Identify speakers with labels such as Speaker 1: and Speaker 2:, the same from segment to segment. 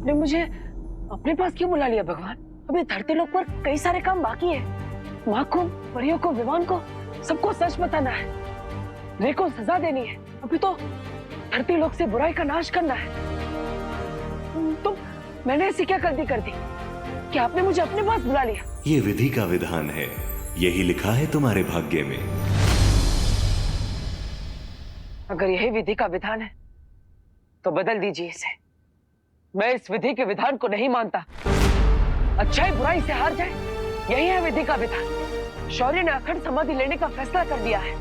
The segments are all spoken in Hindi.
Speaker 1: आपने मुझे अपने पास क्यों बुला लिया भगवान? अभी धरती लोक पर कई सारे काम बाकी है। माँ को, परियों को, विमान को, सबको सच बताना है। रे को सजा देनी है। अभी तो धरती लोक से बुराई का नाश करना है। तो मैंने ऐसी क्या गलती कर दी कि आपने मुझे अपने पास बुला लिया?
Speaker 2: ये विधि का विधान है, यही लिखा है तुम्हारे भाग्य में।
Speaker 1: अगर यही विधि का विधान है तो बदल दीजिए इसे। मैं इस विधि के विधान को नहीं मानता। अच्छाई बुराई से हार जाए, यही है विधि का विधान। शौर्य ने अखंड समाधि लेने का फैसला कर दिया है।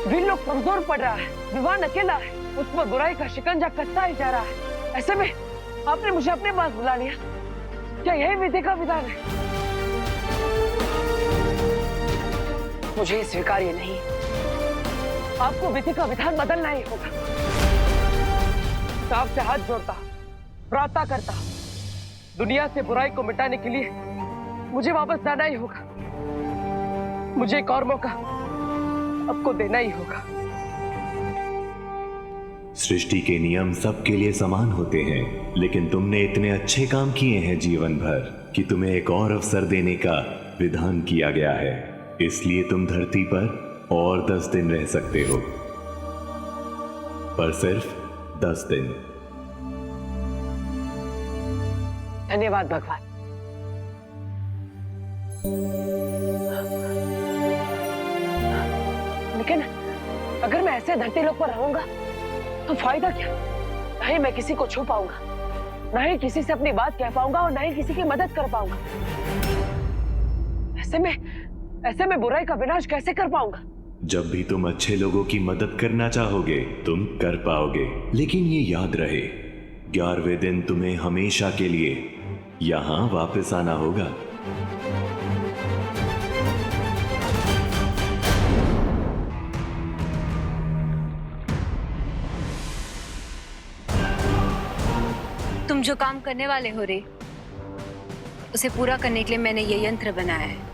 Speaker 1: वीर लोग कमजोर पड़ रहा है, विवान अकेला है, उस पर बुराई का शिकंजा कसता ही जा रहा है। ऐसे में आपने मुझे अपने पास बुला लिया। क्या यही विधि का विधान है? मुझे स्वीकार्य नहीं। आपको विधि का विधान बदलना ही होगा। तो आपसे हाथ जोड़ता, प्रार्थना करता, दुनिया से बुराई को मिटाने के लिए मुझे वापस जाना ही होगा। मुझे एक और मौका आपको देना ही होगा।
Speaker 2: सृष्टि के नियम सबके लिए समान होते हैं, लेकिन तुमने इतने अच्छे काम किए हैं जीवन भर कि तुम्हें एक और अवसर देने का विधान किया गया है। इसलिए तुम धरती पर और 10 दिन रह सकते हो, पर सिर्फ 10 दिन।
Speaker 1: धन्यवाद भगवान। लेकिन अगर मैं ऐसे धरती लोक पर रहूंगा तो फायदा क्या? ना ही मैं किसी को छू पाऊंगा, ना ही किसी से अपनी बात कह पाऊंगा और ना ही किसी की मदद कर पाऊंगा। ऐसे में बुराई का विनाश कैसे कर पाऊंगा?
Speaker 2: जब भी तुम अच्छे लोगों की मदद करना चाहोगे तुम कर पाओगे, लेकिन ये याद रहे 11वें दिन तुम्हें हमेशा के लिए यहां वापस आना होगा।
Speaker 3: तुम जो काम करने वाले हो रे, उसे पूरा करने के लिए मैंने ये यंत्र बनाया है।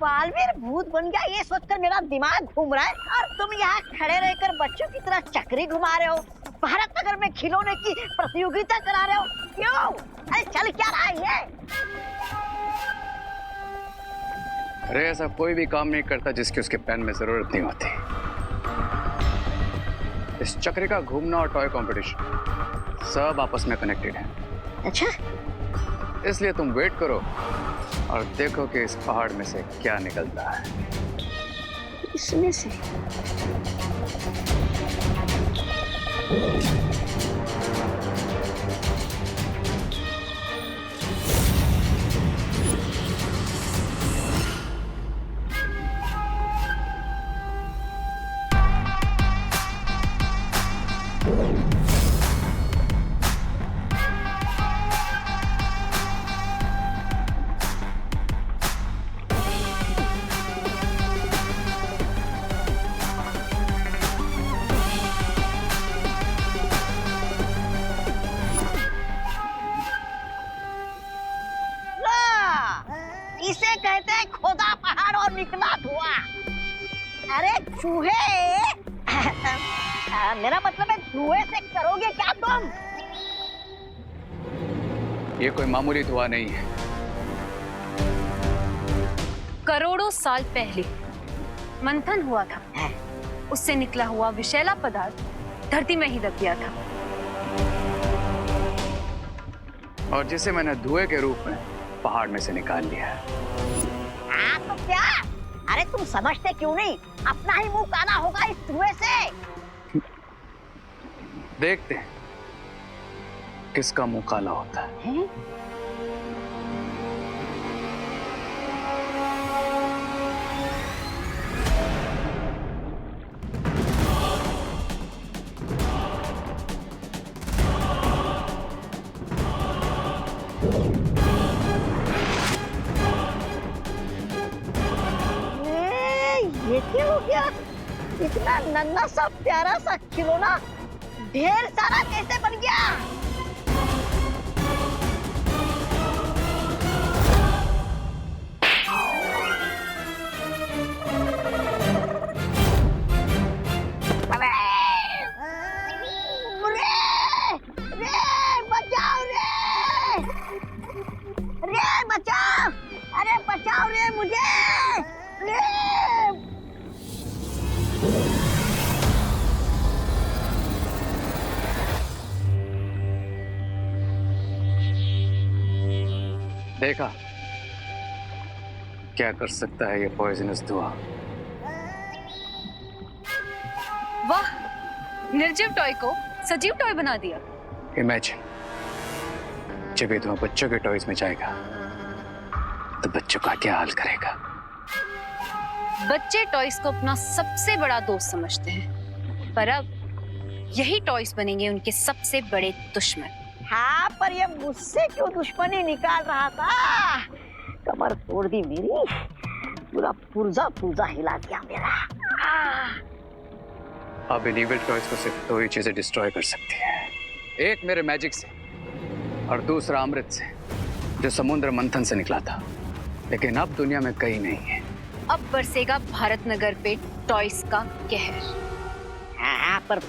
Speaker 4: बालवीर भूत बन गया ये सोचकर मेरा दिमाग घूम रहा है, और तुम यहाँ खड़े रहकर बच्चों की तरह चक्री घुमा रहे हो, भारत नगर में खिलौने की प्रतियोगिता करा रहे हो। क्यों? अरे चल क्या रहा है ये?
Speaker 5: अरे ऐसा कोई भी काम नहीं करता जिसकी उसके पेन में जरूरत नहीं होती। इस चक्री का घूमना और टॉय कंपटीशन सब आपस में कनेक्टेड है।
Speaker 4: अच्छा,
Speaker 5: इसलिए तुम वेट करो और देखो कि इस पहाड़ में से क्या निकलता है।
Speaker 4: इसमें से इसे कहते हैं खोदा पहाड़ और निकला धुआं। अरे चूहे मेरा मतलब है धुएं से करोगे क्या तुम?
Speaker 5: ये कोई मामूली धुआं नहीं है।
Speaker 3: करोड़ों साल पहले मंथन हुआ था, उससे निकला हुआ विषैला पदार्थ धरती में ही दब गया था,
Speaker 5: और जिसे मैंने धुएं के रूप में पहाड़ में से निकाल लिया है।
Speaker 4: हाँ तो क्या? अरे तुम समझते क्यों नहीं? अपना ही मुंह काला होगा इस धुएं से।
Speaker 5: देखते हैं किसका मुंह काला होता है।
Speaker 4: ये हो गया? इतना नन्हा सा प्यारा सा खिलौना ढेर सारा कैसे बन गया? बचाओ! अरे बचाओ रे मुझे! रे!
Speaker 5: देखा क्या कर सकता है ये पॉइजनस धुआं।
Speaker 3: वाह, निर्जीव टॉय को सजीव टॉय बना दिया।
Speaker 5: इमेजिन जब ये धुआं बच्चों के टॉयज में जाएगा तो बच्चों का क्या हाल करेगा।
Speaker 3: बच्चे टॉयज को अपना सबसे बड़ा दोस्त समझते हैं, पर अब यही टॉयज बनेंगे उनके सबसे बड़े दुश्मन।
Speaker 4: हाँ, पर ये मुझसे क्यों दुश्मनी निकाल रहा था? कमर तोड़ दी मेरी, पूरा पुर्जा पुर्जा हिला दिया मेरा।
Speaker 5: अब इन इविल टॉयज को सिर्फ दो ही चीजें डिस्ट्रॉय कर सकती है, एक मेरे मैजिक से और दूसरा अमृत से जो समुद्र मंथन से निकला था, लेकिन अब दुनिया में कहीं नहीं है।
Speaker 3: अब बरसेगा भारत नगर पे टॉयज का कहर।
Speaker 4: हाँ, पर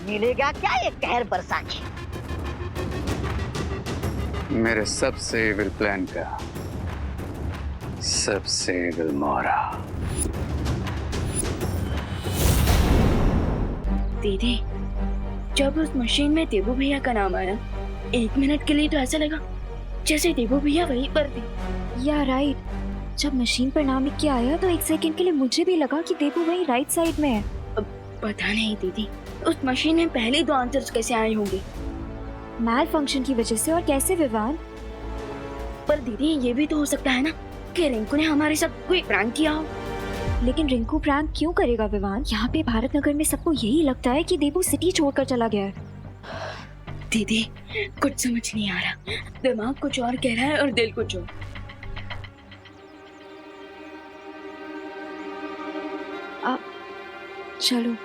Speaker 4: मिलेगा क्या ये कहर बरसा के?
Speaker 5: मेरे सबसे इविल प्लान का सबसे इविल मोहरा।
Speaker 6: दीदी, जब उस मशीन में देवू भैया का नाम आया, 1 मिनट के लिए तो ऐसा लगा जैसे देवू भैया वहीं पर थे।
Speaker 7: या राइट, जब मशीन पर नाम लिख के आया तो 1 सेकंड के लिए मुझे भी लगा कि देवू वहीं राइट साइड में है।
Speaker 6: पता नहीं दीदी, उस मशीन में पहले 2 आंसर्स कैसे आए होंगे?
Speaker 7: मैल फंक्शन की वजह से, और कैसे विवान?
Speaker 6: पर दीदी ये भी तो हो सकता है ना कि रिंकू ने हमारे साथ कोई प्रैंक किया हो।
Speaker 7: लेकिन रिंकू प्रैंक क्यों करेगा विवान? यहाँ पे भारत नगर में सबको यही लगता है कि देवू सिटी छोड़कर चला गया है।
Speaker 6: दीदी कुछ समझ नहीं आ रहा, दिमाग कुछ और कह रहा है और दिल कुछ और।
Speaker 7: चलो।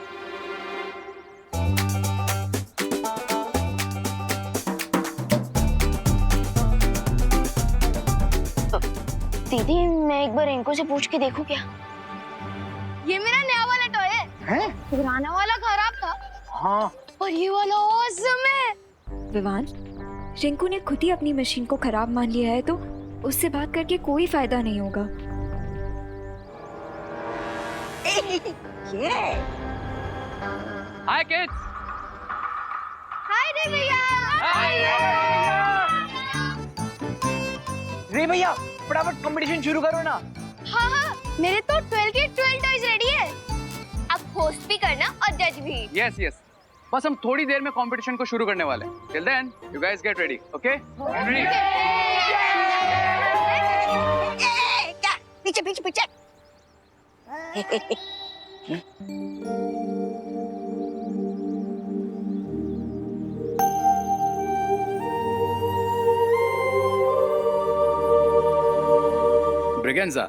Speaker 6: दीदी मैं एक बार रिंकू से पूछ के देखूं क्या?
Speaker 8: ये मेरा नया वाला टॉय है। पुराना वाला खराब था।
Speaker 4: हाँ।
Speaker 8: और ये वाला ऑसम है।
Speaker 7: विवान, रिंकू ने खुद ही अपनी मशीन को खराब मान लिया है, तो उससे बात करके कोई फायदा नहीं होगा।
Speaker 5: हाय किड्स।
Speaker 8: हाय रे भैया।
Speaker 9: रे भैया, फटाफट कंपटीशन शुरू करो ना।
Speaker 8: हाँ हाँ, मेरे तो 12 के 12 टॉयज रेडी है। अब होस्ट भी करना और जज भी।
Speaker 5: यस यस, बस हम थोड़ी देर में कंपटीशन को शुरू करने वाले हैं। Till then you guys get ready, okay?
Speaker 4: क्या? पीछे पीछे पीछे।
Speaker 5: ब्रिगेंजा,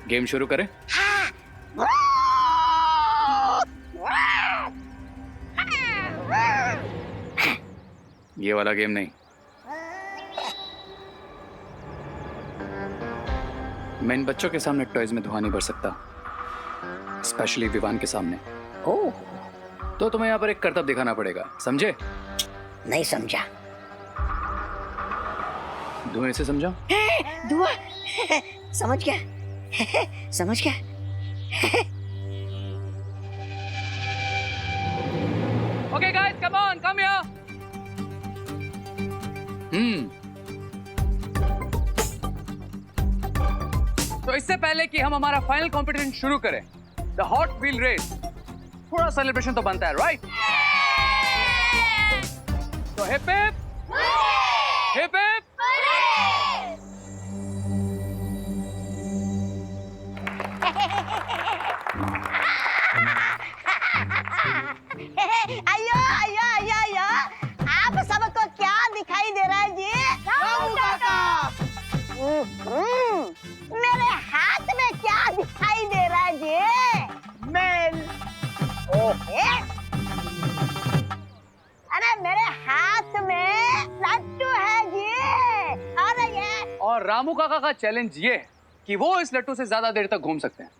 Speaker 5: गेम शुरू करें? ये वाला गेम नहीं। मैं इन बच्चों के सामने टॉयज में धुआं नहीं भर सकता, स्पेशली विवान के सामने।
Speaker 4: ओह,
Speaker 5: तो तुम्हें यहाँ पर एक करतब दिखाना पड़ेगा, समझे?
Speaker 4: नहीं समझा।
Speaker 5: धुएं से समझा?
Speaker 4: धुआं समझ गया। समझ गया।
Speaker 5: Okay guys, come on, come here. तो इससे पहले कि हम हमारा फाइनल कंपटीशन शुरू करें, द हॉट व्हील रेस, थोड़ा सेलिब्रेशन तो बनता है, राइट? तो हिप हिप हिप हिप।
Speaker 4: अयो अयो अयो अयो, आप सबको क्या दिखाई दे रहा है जी? मेरे हाथ में क्या दिखाई दे रहा है जी?
Speaker 5: रामू काका का चैलेंज ये है कि वो इस लट्टू से ज्यादा देर तक घूम सकते हैं।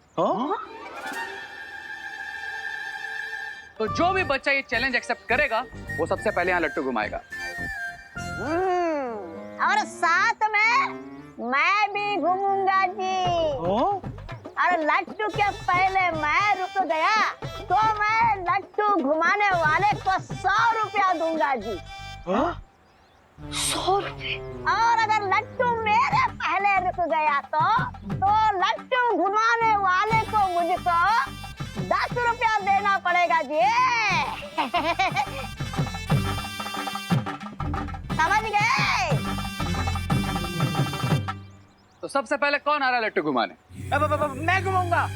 Speaker 5: तो जो भी बच्चा ये चैलेंज एक्सेप्ट करेगा वो सबसे पहले यहाँ लट्टू घुमाएगा।
Speaker 4: और साथ में मैं भी घूमूंगा जी। और लट्टू के पहले मैं रुक गया तो मैं लट्टू घुमाने वाले को 100 रुपया दूंगा जी।
Speaker 6: 100 रुपए?
Speaker 4: और अगर लट्टू मेरे पहले रुक गया तो लट्टू घुमाने वाले को मुझको 10 रुपया देना पड़ेगा जी। समझ गए?
Speaker 5: तो सबसे पहले कौन आ रहा है लट्टू घुमाने?
Speaker 9: मैं घुमाऊंगा।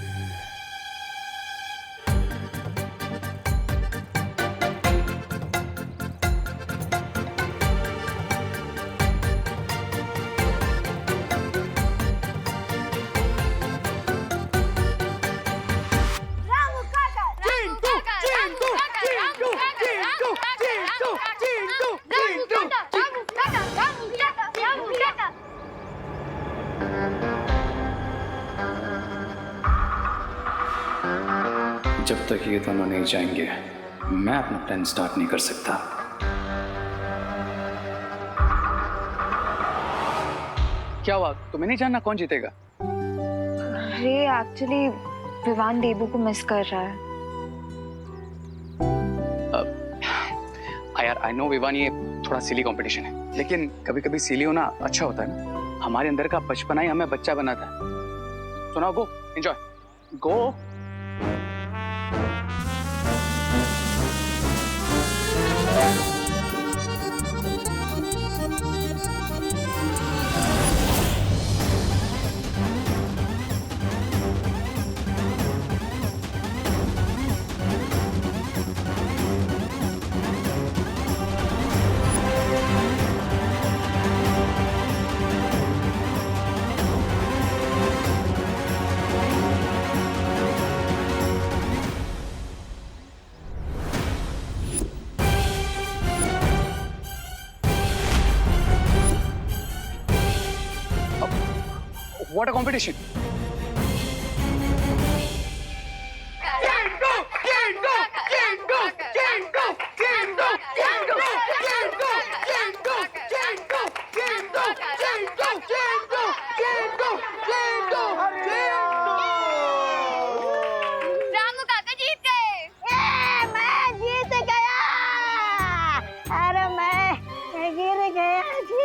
Speaker 5: जब तक ये दोनों नहीं जाएंगे मैं अपना प्लान स्टार्ट नहीं कर सकता। क्या हुआ, तुम्हें नहीं जानना कौन जीतेगा?
Speaker 7: अरे एक्चुअली विवान देबू को मिस कर रहा है।
Speaker 5: यार आई नो विवान, ये थोड़ा सिली कंपटीशन है, लेकिन कभी कभी सिली होना अच्छा होता है ना। हमारे अंदर का बचपना ही हमें बच्चा बनाता है। तो ना गो enjoy, go. What a competition!
Speaker 8: Ramu काका जीत गए।
Speaker 4: मैं जीत गया। अरे मैं गिर गया जी।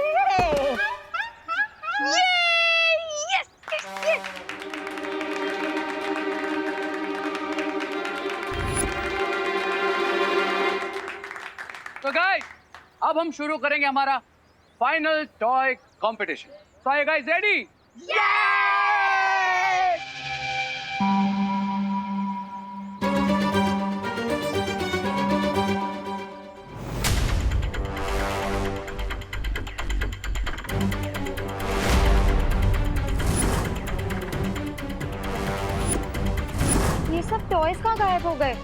Speaker 5: तो गाइस अब हम शुरू करेंगे हमारा फाइनल टॉय कंपटीशन। तो आइए गाइस, रेडी?
Speaker 7: ये सब टॉयज कहाँ गायब हो गए?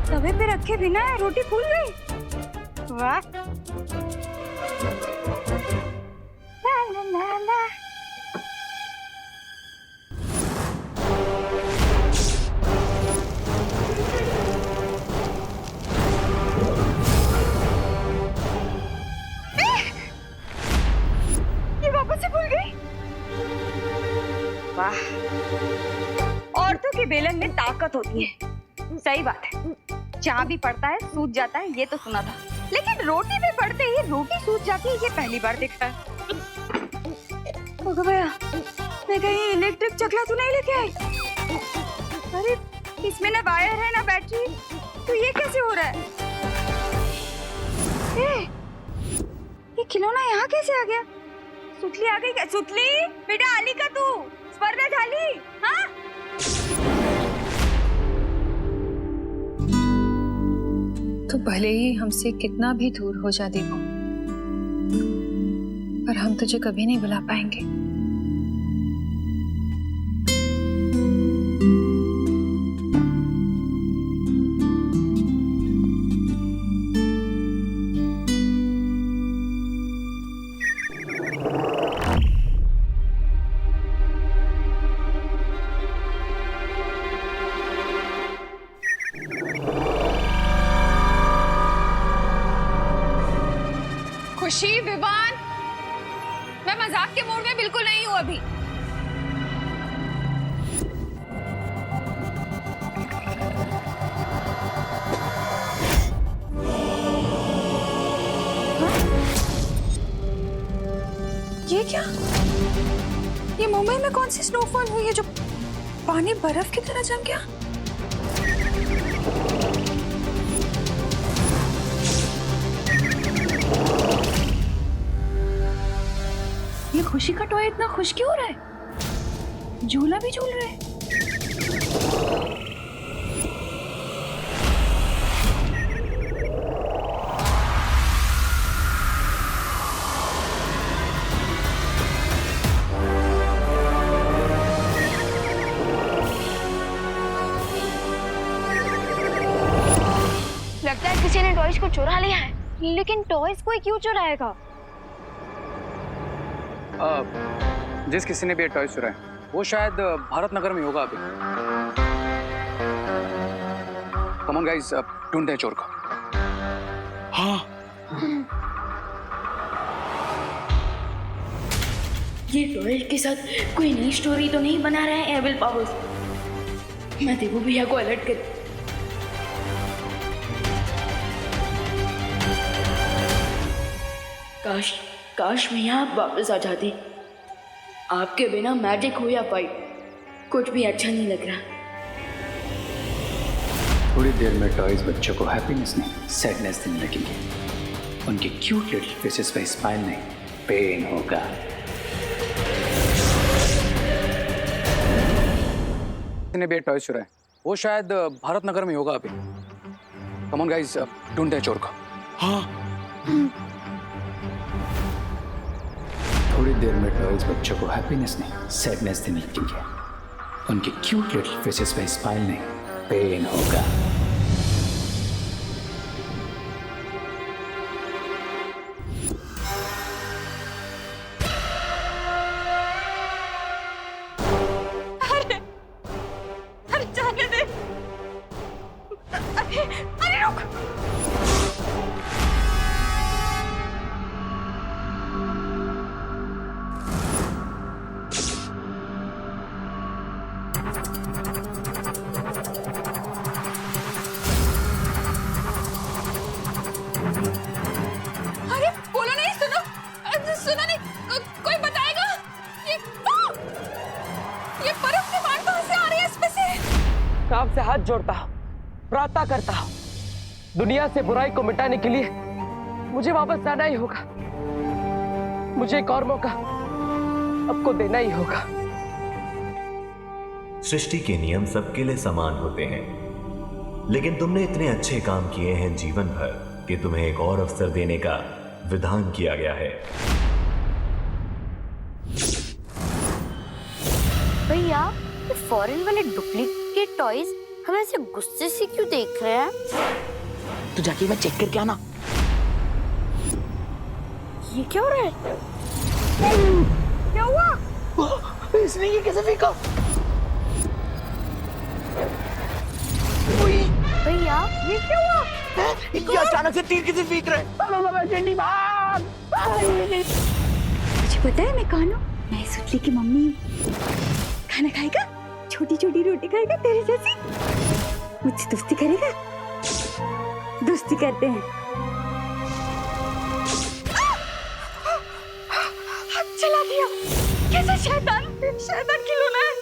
Speaker 7: तवे पे रखे बिना रोटी फूल गई। वाह। ला ला ला ला। ये वापस से फूल गई। वाह, औरतों के बेलन में ताकत होती है। सही बात है, जहाँ भी पड़ता है सूज जाता है, ये तो सुना था, लेकिन रोटी पे पड़ते ही रोटी सूज जाती है, ये पहली बार देखा है। भैया, मैं कहीं इलेक्ट्रिक चकला तो नहीं लेके आई? अरे इसमें ना वायर है ना बैटरी, तो ये कैसे हो रहा है? खिलौना यहाँ कैसे आ गया? सुतली आ गई क्या? सुतली बेटा आली का तू स्पर्धा झाली? हाँ
Speaker 3: तो भले ही हमसे कितना भी दूर हो जा दीपू, पर हम तुझे कभी नहीं भुला पाएंगे। खुशी, विवान, मैं मजाक के मूड में बिल्कुल नहीं हूं अभी। ये क्या? ये मुंबई में कौन सी स्नोफॉल हुई है जो पानी बर्फ की तरह जम गया? ये खुशी का टॉय इतना खुश क्यों हो रहा है? झूला भी झूल रहा है।
Speaker 8: लगता है किसी ने टॉयज को चुरा लिया है। लेकिन टॉयज कोई क्यों चुराएगा?
Speaker 5: जिस किसी ने भी टॉय चुराए वो शायद भारत नगर में होगा अभी। कम ऑन गाइस, ढूंढते हैं चोर को।
Speaker 9: हाँ
Speaker 6: ये टॉय के साथ कोई नई स्टोरी तो नहीं बना रहा है एविल पावर्स? मैं देवू भैया को अलर्ट कर। काश मैं यहाँ वापस आ जाती। आपके बिना मैजिक हो या फाइट, कुछ भी अच्छा नहीं लग रहा।
Speaker 5: थोड़ी देर में टॉयज बच्चों को हैप्पीनेस नहीं सैडनेस देने लगेंगे। उनके क्यूट लिटिल फेसेस पे स्माइल नहीं पेन होगा। किसी ने भी टॉयज चुराए वो शायद भारत नगर में होगा अभी। कम ऑन गाइस, ढूंढते हैं चोर को।
Speaker 9: हाँ
Speaker 5: थोड़ी देर में टॉयज बच्चों को हैप्पीनेस नहीं सैडनेस देने लगेंगे। उनके क्यूट लिटिल फेसेस पे स्माइल नहीं पेन होगा।
Speaker 7: अरे जाने दे। अरे रुक। सुना नहीं, कोई बताएगा? ये बर्फ की बाढ़ कहां से आ रही है इसमें से?
Speaker 1: काम से हाथ जोड़ता हूँ, प्रार्थना करता हूँ। दुनिया से बुराई को मिटाने के लिए मुझे वापस आना ही होगा। मुझे एक और मौका आपको देना ही होगा।
Speaker 2: सृष्टि के नियम सबके लिए समान होते हैं, लेकिन तुमने इतने अच्छे काम किए हैं जीवन भर कि तुम्हें एक और अवसर देने का विधान किया गया है।
Speaker 8: भैया, ये फॉरेन वाले डुप्लीकेट टॉयज हमें ऐसे गुस्से से क्यों देख रहे हैं?
Speaker 9: तो जाके मैं चेक करके आना।
Speaker 8: ये क्या हो रहा है?
Speaker 7: क्या हुआ?
Speaker 9: इसने ये कैसे फेंका?
Speaker 8: भैया,
Speaker 7: ये क्या हुआ?
Speaker 9: ये अचानक से तीर किसे फेंक रहे?
Speaker 7: मुझे पता है मैं कौन हूँ। मैं सुतली की मम्मी हूँ। खाना खाएगा, छोटी छोटी रोटी खाएगा तेरे जैसी, मुझसे दोस्ती करेगा। दोस्ती करते हैं। हाथ चला दिया। कैसा शैतान खिलौना है।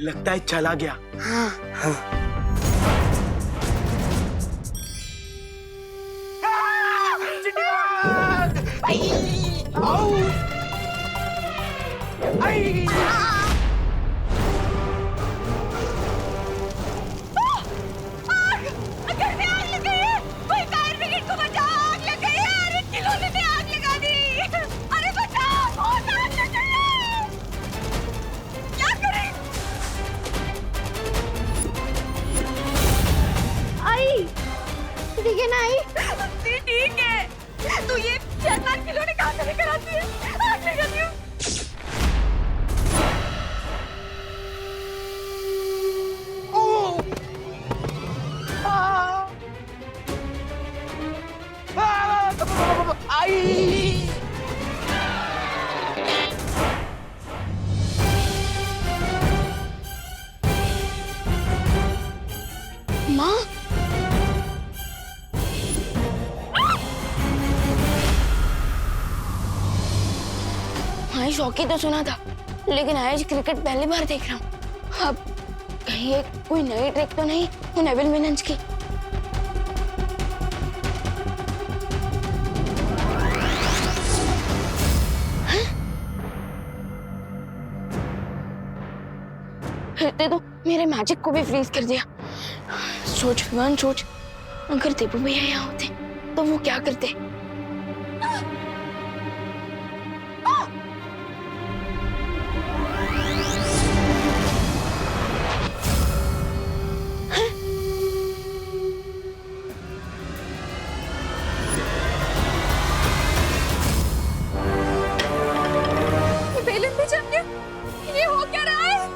Speaker 9: लगता है चला गया।
Speaker 7: ठीक है, तू ये शैतान खिलौने कहाँ से लेकर आती है? आग लगाती हूँ।
Speaker 6: माँ, हाँ शौकी तो सुना था, लेकिन आज क्रिकेट पहली बार देख रहा हूँ। अब कहीं एक कोई नई ट्रिक तो नहीं उन एविल विलन्स की? फिरते तो मेरे मैजिक को भी फ्रीज कर दिया। सोच विवान सोच, अगर देबू भैया यहाँ होते तो वो क्या करते?
Speaker 7: बेलन भी जम गया। ये हो क्या रहा है?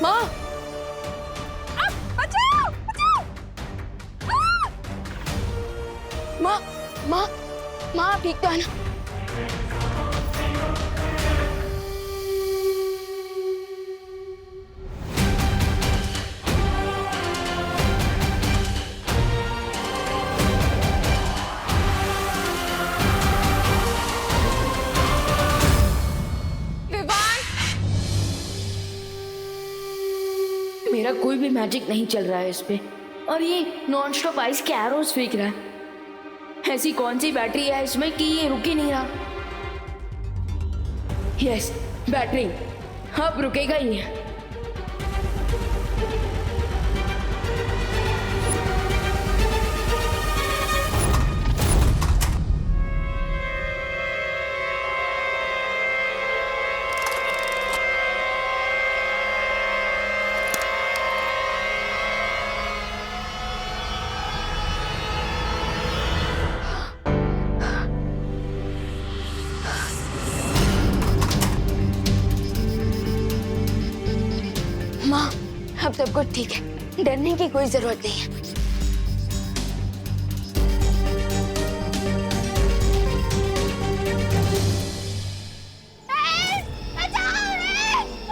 Speaker 6: माँ,
Speaker 7: बचाओ, बचाओ।
Speaker 6: माँ, माँ, माँ आप ठीक तो है ना? मेरा कोई भी मैजिक नहीं चल रहा है इस पे, और ये नॉन स्टॉप आइस के एरोस फेंक रहा है। ऐसी कौन सी बैटरी है इसमें कि ये रुक ही नहीं रहा? यस, बैटरी अब रुकेगा ही है। माँ, अब सब कुछ ठीक है, डरने की कोई जरूरत नहीं है।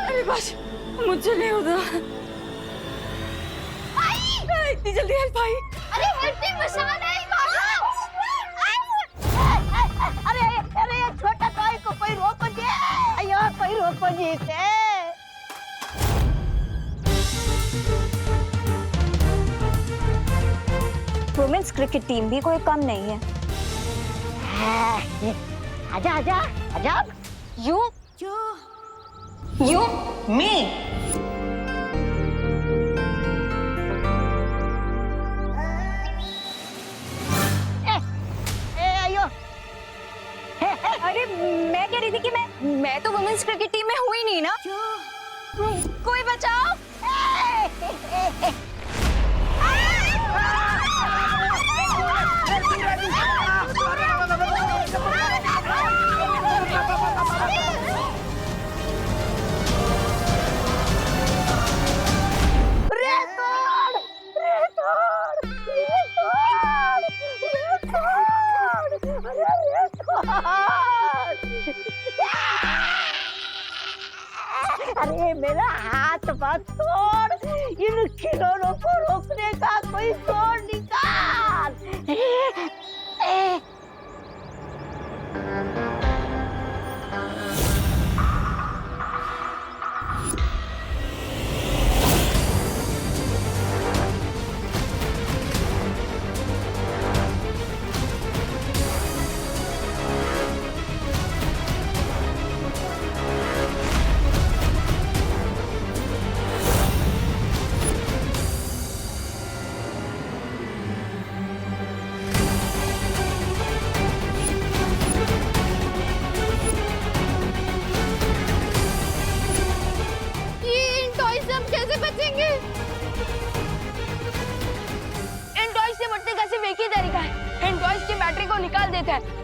Speaker 7: अरे बस, मुझसे नहीं होता। इतनी जल्दी हेल्प आई?
Speaker 4: अरे हेल्पिंग मसाला है, अरे अरे ये छोटा टॉय को कोई रोको जी। अयो कोई रोको जी इसे।
Speaker 7: वुमेन्स क्रिकेट टीम भी कोई कम नहीं है।
Speaker 4: आजा आजा आजा।
Speaker 7: यू
Speaker 1: मी
Speaker 4: अयो।
Speaker 7: अरे मैं कह रही थी कि मैं तो वुमेन्स क्रिकेट टीम में हुई नहीं ना। कोई बचाओ।
Speaker 4: अरे मेरा हाथ मत तोड़, इन खिलौनों को रोकने का कोई तोड़ निकाल।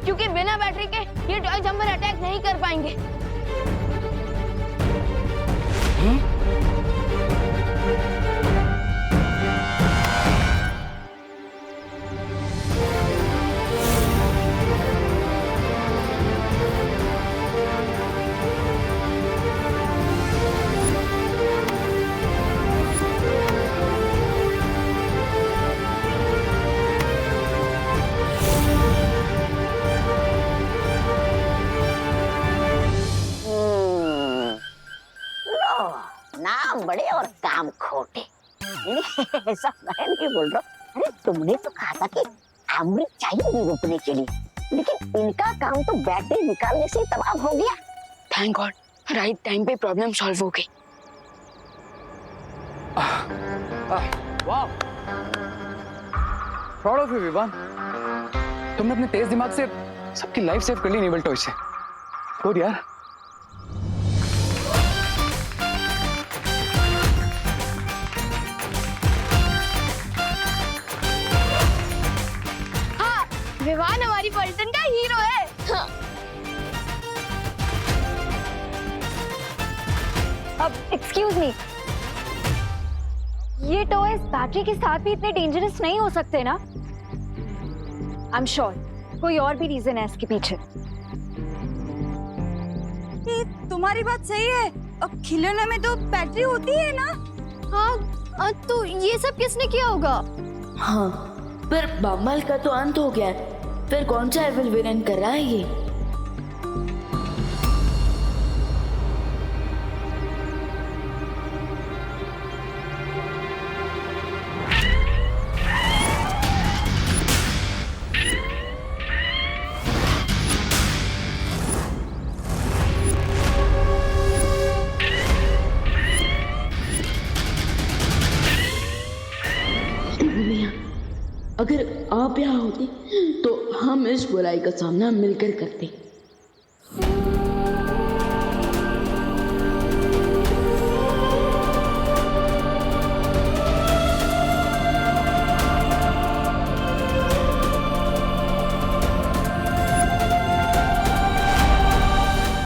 Speaker 6: क्योंकि बिना बैटरी के ये टॉय जंपर अटैक नहीं कर पाएंगे।
Speaker 4: नाम बड़े और काम खोटे। ऐसा मैं नहीं बोल रहा। अरे तुमने तो कहा था कि अमृत चाहिए रोकने के लिए, लेकिन इनका काम तो बैटरी निकालने से तमाम हो गया।
Speaker 6: थैंक गॉड, राइट टाइम पे प्रॉब्लम सॉल्व हो गई।
Speaker 5: वाह, प्राउड ऑफ यू विवान। तुमने अपने तेज दिमाग से सबकी लाइफ सेव कर ली नेवल टॉय से। गुड यार।
Speaker 6: विवान हमारी पलटन का हीरो है।
Speaker 3: अब एक्सक्यूज मी, ये टॉयज बैटरी के साथ भी इतने डेंजरस नहीं हो सकते ना? आई एम श्योर कोई और भी रीजन है इसके पीछे।
Speaker 7: ये तुम्हारी बात सही है। अब खिलौने में तो बैटरी होती है ना।
Speaker 6: हाँ, तो ये सब किसने किया होगा?
Speaker 10: हाँ, पर बम्बल का तो अंत हो गया है, फिर कौन सा एविल विलन कर रहा है ये? अगर आप यहाँ होती तो हम इस बुराई का सामना मिलकर करते।